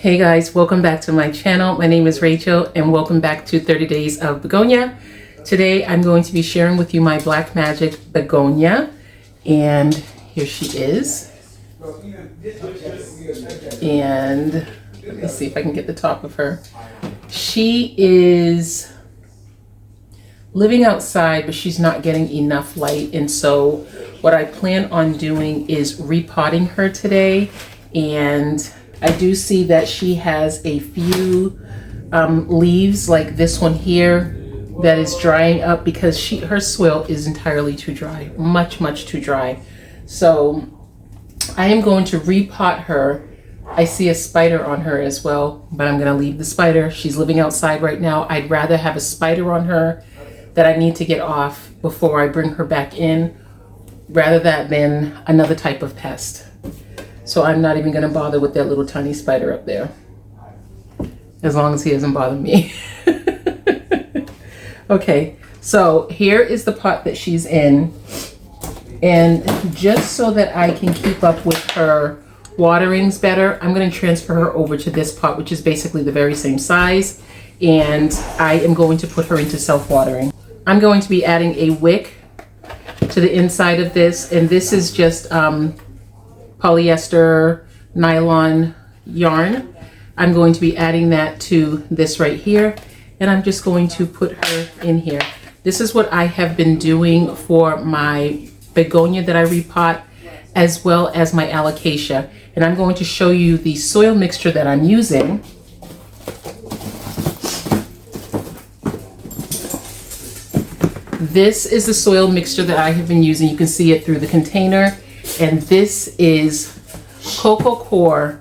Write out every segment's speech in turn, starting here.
Hey guys, welcome back to my channel. My name is Rachel and welcome back to 30 Days of Begonia. Today I'm going to be sharing with you my Black Magic Begonia, and here she is. And let me see if I can get the top of her. She is living outside, but she's not getting enough light, and so what I plan on doing is repotting her today. And I do see that she has a few leaves like this one here that is drying up because her soil is entirely too dry, much too dry. So I am going to repot her. I see a spider on her as well, but I'm going to leave the spider. She's living outside right now. I'd rather have a spider on her that I need to get off before I bring her back in, rather than another type of pest. So I'm not even going to bother with that little tiny spider up there, as long as he doesn't bother me. Okay, so here is the pot that she's in. And just so that I can keep up with her waterings better, I'm going to transfer her over to this pot, which is basically the very same size. And I am going to put her into self-watering. I'm going to be adding a wick to the inside of this. And this is just polyester nylon yarn. I'm going to be adding that to this right here, and I'm just going to put her in here. This is what I have been doing for my begonia that I repot, as well as my alocasia. And I'm going to show you the soil mixture that I'm using. This is the soil mixture that I have been using. You can see it through the container. And this is cocoa coir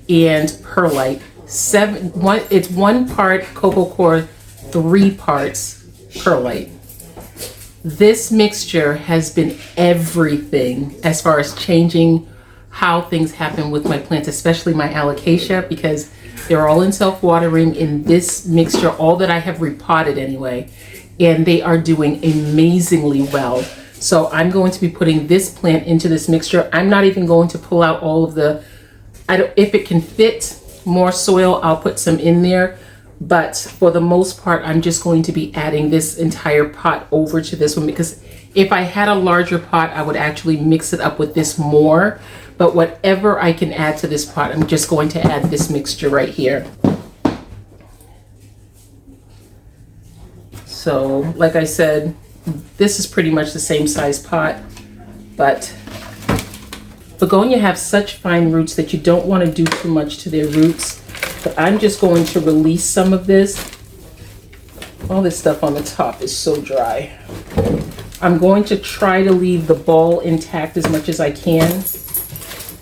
and perlite. It's 1 part cocoa coir, 3 parts perlite. This mixture has been everything as far as changing how things happen with my plants, especially my alocasia, because they're all in self-watering in this mixture, all that I have repotted anyway, and they are doing amazingly well. So I'm going to be putting this plant into this mixture. I'm not even going to pull out all of the, if it can fit more soil, I'll put some in there. But for the most part, I'm just going to be adding this entire pot over to this one, because if I had a larger pot, I would actually mix it up with this more. But whatever I can add to this pot, I'm just going to add this mixture right here. So like I said, this is pretty much the same size pot, but begonia have such fine roots that you don't want to do too much to their roots. But I'm just going to release some of this. All this stuff on the top is so dry. I'm going to try to leave the ball intact as much as I can.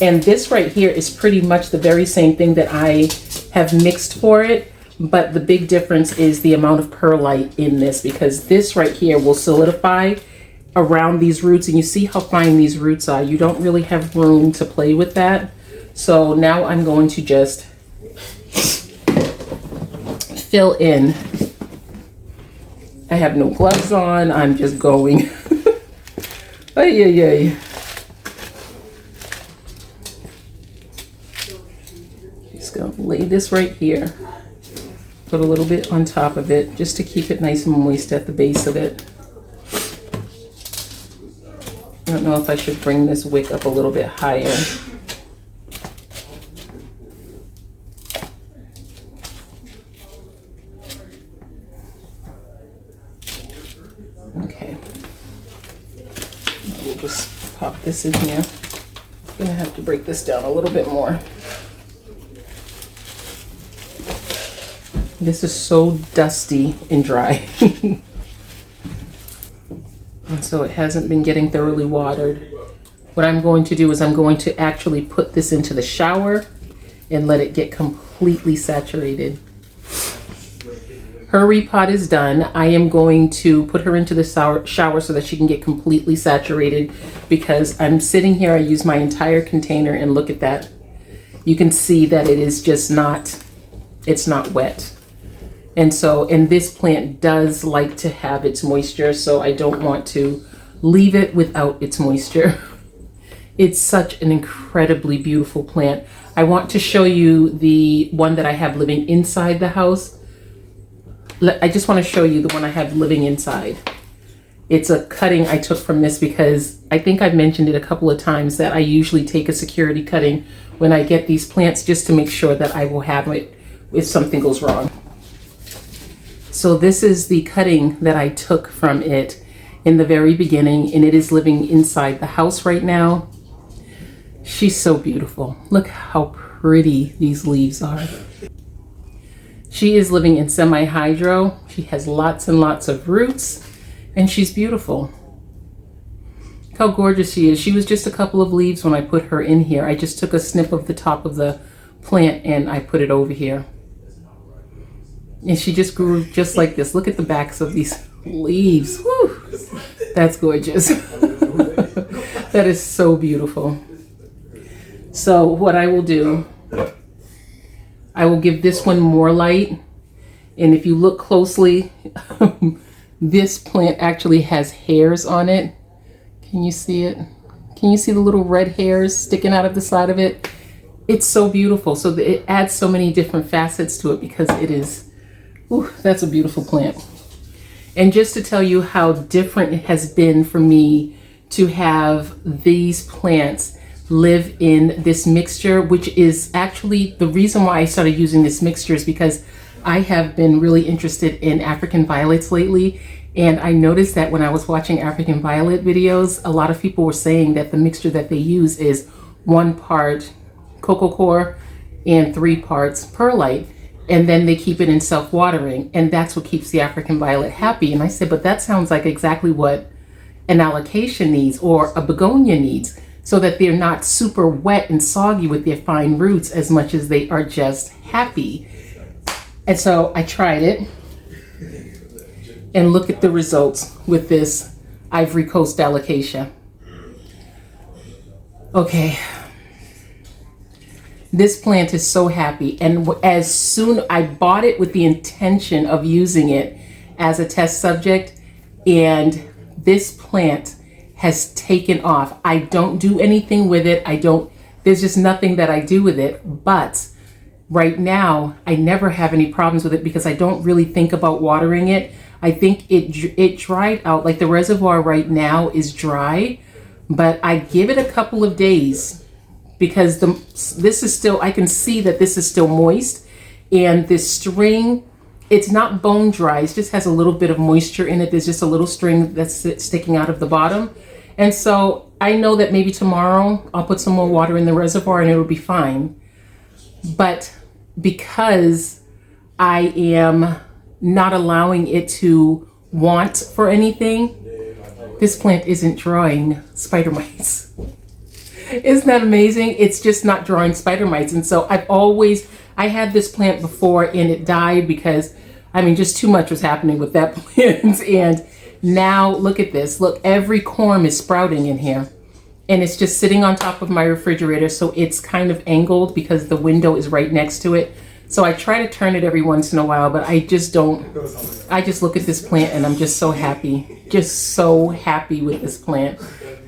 And this right here is pretty much the very same thing that I have mixed for it. But the big difference is the amount of perlite in this, because this right here will solidify around these roots, and you see how fine these roots are. You don't really have room to play with that. So now I'm going to just fill in. I have no gloves on. I'm just going. Ay, ay, ay. Just gonna lay this right here. Put a little bit on top of it just to keep it nice and moist at the base of it. I don't know if I should bring this wick up a little bit higher. Okay. We'll just pop this in here. I'm gonna have to break this down a little bit more. This is so dusty and dry. And so it hasn't been getting thoroughly watered. What I'm going to do is I'm going to actually put this into the shower and let it get completely saturated. Her repot is done. I am going to put her into the shower so that she can get completely saturated, because I'm sitting here, I use my entire container, and look at that. You can see that it is just not, it's not wet. And so, and this plant does like to have its moisture, so I don't want to leave it without its moisture. It's such an incredibly beautiful plant. I want to show you the one that I have living inside the house. I just want to show you the one I have living inside. It's a cutting I took from this because I think I've mentioned it a couple of times that I usually take a security cutting when I get these plants just to make sure that I will have it if something goes wrong. So this is the cutting that I took from it in the very beginning, and it is living inside the house right now. She's so beautiful. Look how pretty these leaves are. She is living in semi-hydro. She has lots and lots of roots, and she's beautiful. Look how gorgeous she is. She was just a couple of leaves when I put her in here. I just took a snip of the top of the plant and I put it over here. And she just grew just like this. Look at the backs of these leaves. Woo! That's gorgeous. That is so beautiful. So what I will do, I will give this one more light. And if you look closely, this plant actually has hairs on it. Can you see it? Can you see the little red hairs sticking out of the side of it? It's so beautiful. So it adds so many different facets to it because it is, ooh, that's a beautiful plant. And just to tell you how different it has been for me to have these plants live in this mixture, which is actually the reason why I started using this mixture is because I have been really interested in African violets lately. And I noticed that when I was watching African violet videos, a lot of people were saying that the mixture that they use is 1 part coco coir and 3 parts perlite. And then they keep it in self-watering. And that's what keeps the African violet happy. And I said, but that sounds like exactly what an alocasia needs or a begonia needs, so that they're not super wet and soggy with their fine roots as much as they are just happy. And so I tried it. And look at the results with this Ivory Coast alocasia. Okay. This plant is so happy. And as soon I bought it with the intention of using it as a test subject, and this plant has taken off. I don't do anything with it. There's just nothing that I do with it. But right now, I never have any problems with it because I don't really think about watering it. I think it dried out. Like the reservoir right now is dry, but I give it a couple of days because this is still, I can see that this is still moist, and this string, it's not bone dry. It just has a little bit of moisture in it. There's just a little string that's sticking out of the bottom. And so I know that maybe tomorrow I'll put some more water in the reservoir and it'll be fine. But because I am not allowing it to want for anything, this plant isn't drawing spider mites. Isn't that amazing? It's just not drawing spider mites. And so I had this plant before and it died because, I mean, just too much was happening with that plant. And now look at this. Look, every corm is sprouting in here. And it's just sitting on top of my refrigerator. So it's kind of angled because the window is right next to it. So I try to turn it every once in a while, but I just don't. I just look at this plant and I'm just so happy. Just so happy with this plant.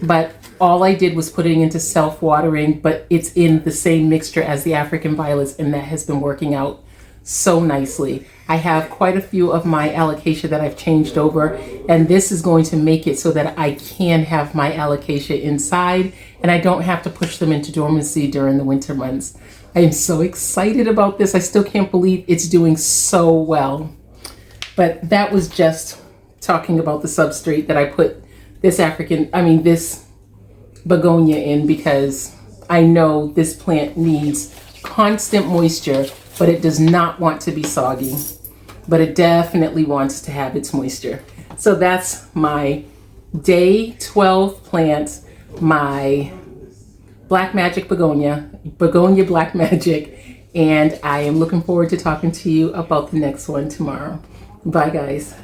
But all I did was put it into self-watering, but it's in the same mixture as the African violets, and that has been working out so nicely. I have quite a few of my alocasia that I've changed over, and this is going to make it so that I can have my alocasia inside and I don't have to push them into dormancy during the winter months. I am so excited about this. I still can't believe it's doing so well. But that was just talking about the substrate that I put this begonia in, because I know this plant needs constant moisture, but it does not want to be soggy, but it definitely wants to have its moisture. So that's my day 12 plant, my Black Magic begonia Black Magic, and I am looking forward to talking to you about the next one tomorrow. Bye guys.